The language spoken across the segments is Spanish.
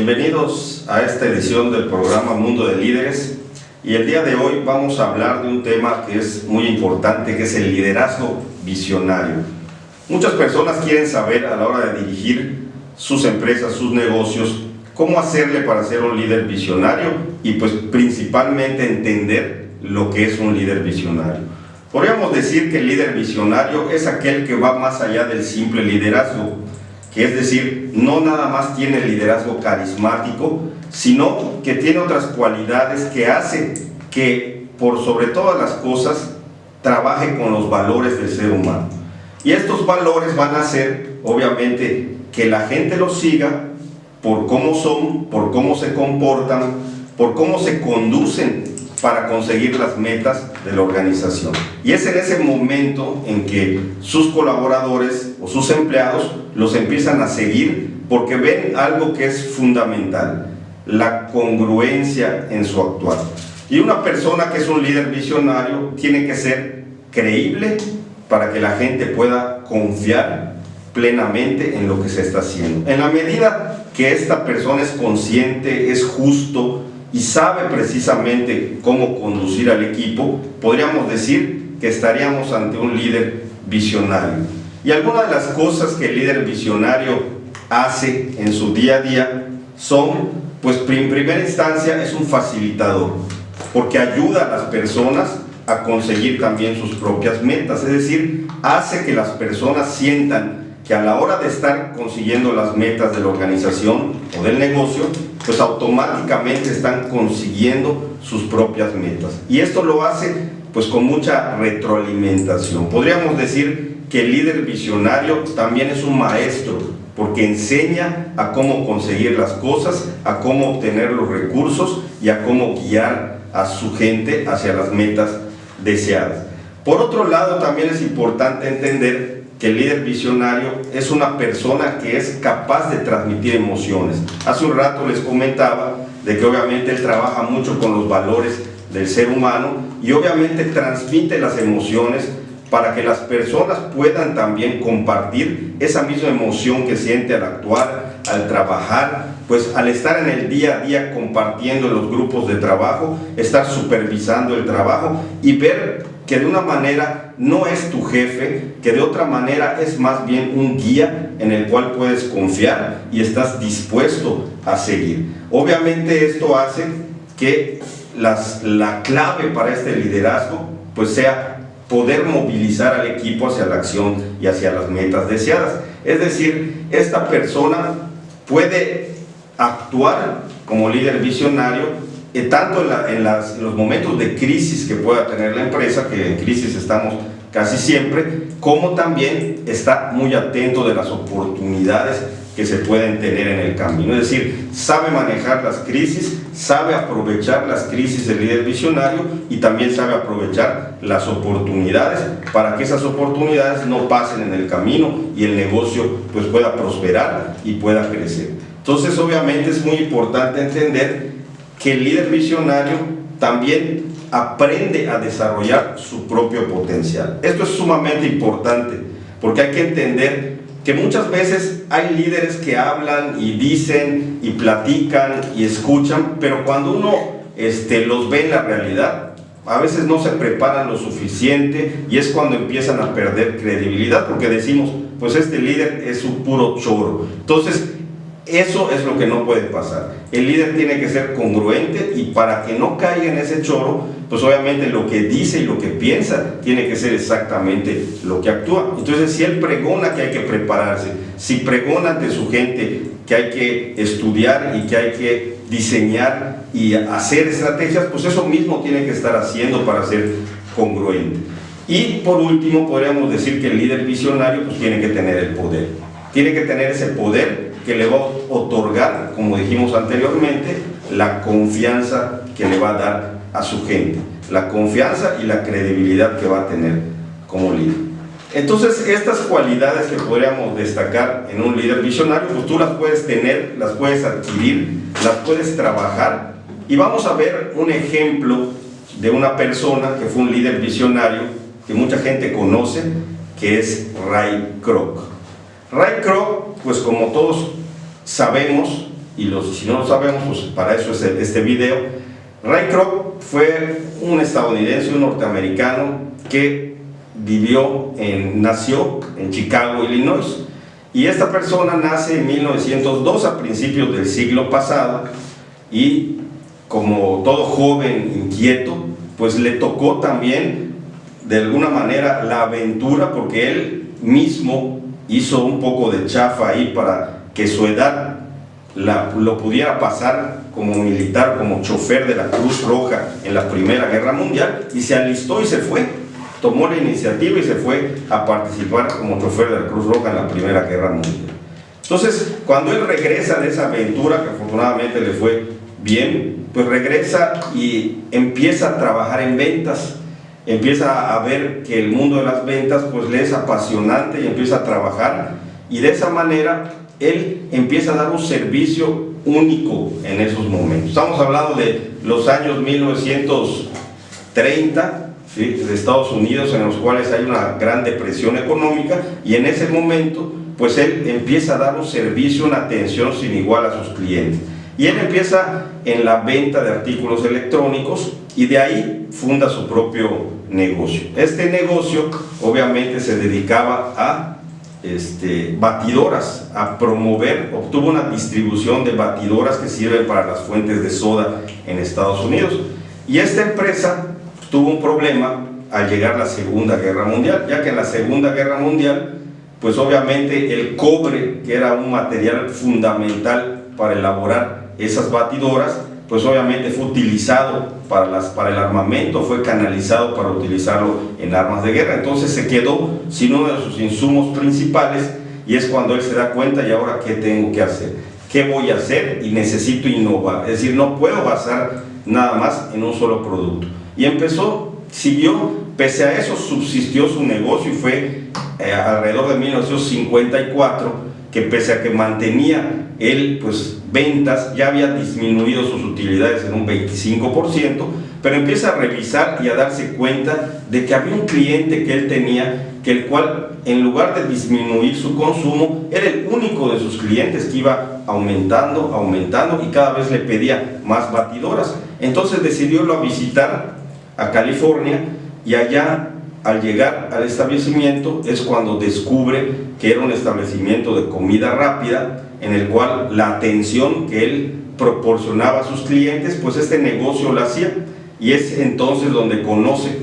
Bienvenidos a esta edición del programa Mundo de Líderes, y el día de hoy vamos a hablar de un tema que es muy importante, que es el liderazgo visionario. Muchas personas quieren saber a la hora de dirigir sus empresas, sus negocios, cómo hacerle para ser un líder visionario y pues principalmente entender lo que es un líder visionario. Podríamos decir que el líder visionario es aquel que va más allá del simple liderazgo, que es decir, no nada más tiene el liderazgo carismático, sino que tiene otras cualidades que hace que, por sobre todas las cosas, trabaje con los valores del ser humano. Y estos valores van a hacer, obviamente, que la gente los siga por cómo son, por cómo se comportan, por cómo se conducen para conseguir las metas de la organización. Y es en ese momento en que sus colaboradores o sus empleados los empiezan a seguir porque ven algo que es fundamental: la congruencia en su actuar. Y una persona que es un líder visionario tiene que ser creíble para que la gente pueda confiar plenamente en lo que se está haciendo. En la medida que esta persona es consciente, es justo y sabe precisamente cómo conducir al equipo, podríamos decir que estaríamos ante un líder visionario. Y algunas de las cosas que el líder visionario hace en su día a día son, pues en primera instancia, es un facilitador, porque ayuda a las personas a conseguir también sus propias metas, es decir, hace que las personas sientan que a la hora de estar consiguiendo las metas de la organización o del negocio, pues automáticamente están consiguiendo sus propias metas. Y esto lo hace pues con mucha retroalimentación. Podríamos decir que el líder visionario también es un maestro, porque enseña a cómo conseguir las cosas, a cómo obtener los recursos y a cómo guiar a su gente hacia las metas deseadas. Por otro lado, también es importante entender que el líder visionario es una persona que es capaz de transmitir emociones. Hace un rato les comentaba de que obviamente él trabaja mucho con los valores del ser humano y obviamente transmite las emociones para que las personas puedan también compartir esa misma emoción que siente al actuar, al trabajar, pues al estar en el día a día compartiendo los grupos de trabajo, estar supervisando el trabajo y ver que de una manera no es tu jefe, que de otra manera es más bien un guía en el cual puedes confiar y estás dispuesto a seguir. Obviamente esto hace que la clave para este liderazgo pues sea poder movilizar al equipo hacia la acción y hacia las metas deseadas. Es decir, esta persona puede actuar como líder visionario tanto en los momentos de crisis que pueda tener la empresa, que en crisis estamos casi siempre, como también está muy atento de las oportunidades que se pueden tener en el camino. Es decir, sabe manejar las crisis, sabe aprovechar las crisis del líder visionario y también sabe aprovechar las oportunidades para que esas oportunidades no pasen en el camino y el negocio pues pueda prosperar y pueda crecer. Entonces, obviamente es muy importante entender que el líder visionario también aprende a desarrollar su propio potencial. Esto es sumamente importante porque hay que entender que muchas veces hay líderes que hablan y dicen y platican y escuchan, pero cuando uno los ve en la realidad, a veces no se preparan lo suficiente y es cuando empiezan a perder credibilidad, porque decimos, pues este líder es un puro choro. Entonces, eso es lo que no puede pasar. El líder tiene que ser congruente y para que no caiga en ese choro, pues obviamente lo que dice y lo que piensa tiene que ser exactamente lo que actúa. Entonces, si él pregona que hay que prepararse, si pregona ante su gente que hay que estudiar y que hay que diseñar y hacer estrategias, pues eso mismo tiene que estar haciendo para ser congruente. Y por último, podríamos decir que el líder visionario pues tiene que tener el poder. Tiene que tener ese poder que le va a otorgar, como dijimos anteriormente, la confianza que le va a dar a su gente, la confianza y la credibilidad que va a tener como líder. Entonces, estas cualidades que podríamos destacar en un líder visionario, pues tú las puedes tener, las puedes adquirir, las puedes trabajar. Y vamos a ver un ejemplo de una persona que fue un líder visionario que mucha gente conoce, que es Ray Kroc. Ray Kroc, pues como todos sabemos, y si no lo sabemos, pues para eso es este video. Ray Kroc fue un estadounidense, un norteamericano que nació en Chicago, Illinois, y esta persona nace en 1902, a principios del siglo pasado, y como todo joven inquieto, pues le tocó también de alguna manera la aventura, porque él mismo hizo un poco de chafa ahí para que su edad lo pudiera pasar como militar, como chofer de la Cruz Roja en la Primera Guerra Mundial, y se alistó y se fue, tomó la iniciativa y se fue a participar como chofer de la Cruz Roja en la Primera Guerra Mundial. Entonces, cuando él regresa de esa aventura, que afortunadamente le fue bien, pues regresa y empieza a trabajar en ventas, empieza a ver que el mundo de las ventas pues le es apasionante y empieza a trabajar, y de esa manera él empieza a dar un servicio único en esos momentos. Estamos hablando de los años 1930, ¿sí?, de Estados Unidos, en los cuales hay una gran depresión económica, y en ese momento pues él empieza a dar un servicio, una atención sin igual a sus clientes, y él empieza en la venta de artículos electrónicos, y de ahí funda su propio negocio. Este negocio obviamente se dedicaba a batidoras, a promover, obtuvo una distribución de batidoras que sirven para las fuentes de soda en Estados Unidos, y esta empresa tuvo un problema al llegar la Segunda Guerra Mundial, ya que en la Segunda Guerra Mundial pues obviamente el cobre, que era un material fundamental para elaborar esas batidoras, pues obviamente fue utilizado para el armamento, fue canalizado para utilizarlo en armas de guerra. Entonces se quedó sin uno de sus insumos principales, y es cuando él se da cuenta: ¿y ahora qué tengo que hacer? ¿Qué voy a hacer? Y necesito innovar, es decir, no puedo basar nada más en un solo producto. Y siguió, pese a eso subsistió su negocio, y fue alrededor de 1954 que, pese a que mantenía él pues ventas, ya había disminuido sus utilidades en un 25%, pero empieza a revisar y a darse cuenta de que había un cliente que él tenía, que el cual, en lugar de disminuir su consumo, era el único de sus clientes que iba aumentando, y cada vez le pedía más batidoras. Entonces decidió irlo a visitar a California, y allá, al llegar al establecimiento, es cuando descubre que era un establecimiento de comida rápida, en el cual la atención que él proporcionaba a sus clientes, pues este negocio lo hacía, y es entonces donde conoce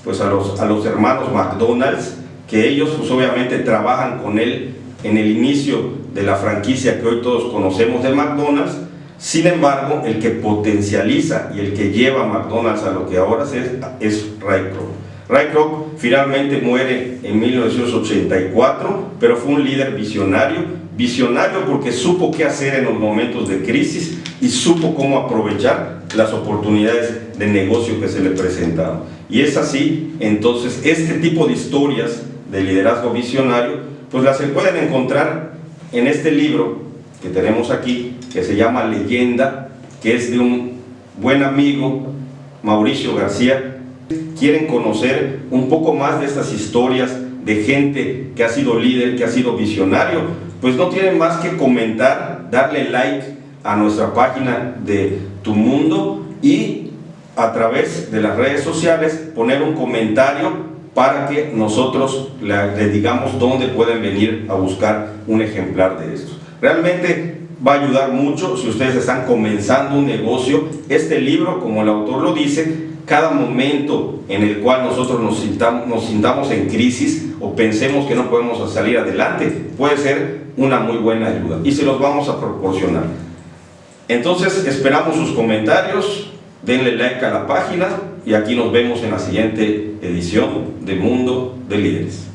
pues a los hermanos McDonald's, que ellos pues obviamente trabajan con él en el inicio de la franquicia que hoy todos conocemos de McDonald's. Sin embargo, el que potencializa y el que lleva a McDonald's a lo que ahora es Ray Kroc. Ray Kroc finalmente muere en 1984, pero fue un líder visionario porque supo qué hacer en los momentos de crisis y supo cómo aprovechar las oportunidades de negocio que se le presentaban. Y es así, entonces, este tipo de historias de liderazgo visionario, pues las se pueden encontrar en este libro que tenemos aquí, que se llama Leyenda, que es de un buen amigo, Mauricio García. Quieren conocer un poco más de estas historias de gente que ha sido líder, que ha sido visionario, pues no tienen más que comentar, darle like a nuestra página de Tu Mundo, y a través de las redes sociales poner un comentario para que nosotros le digamos dónde pueden venir a buscar un ejemplar de estos. Realmente va a ayudar mucho si ustedes están comenzando un negocio. Este libro, como el autor lo dice, cada momento en el cual nosotros nos sintamos en crisis o pensemos que no podemos salir adelante, puede ser una muy buena ayuda, y se los vamos a proporcionar. Entonces esperamos sus comentarios, denle like a la página, y aquí nos vemos en la siguiente edición de Mundo de Líderes.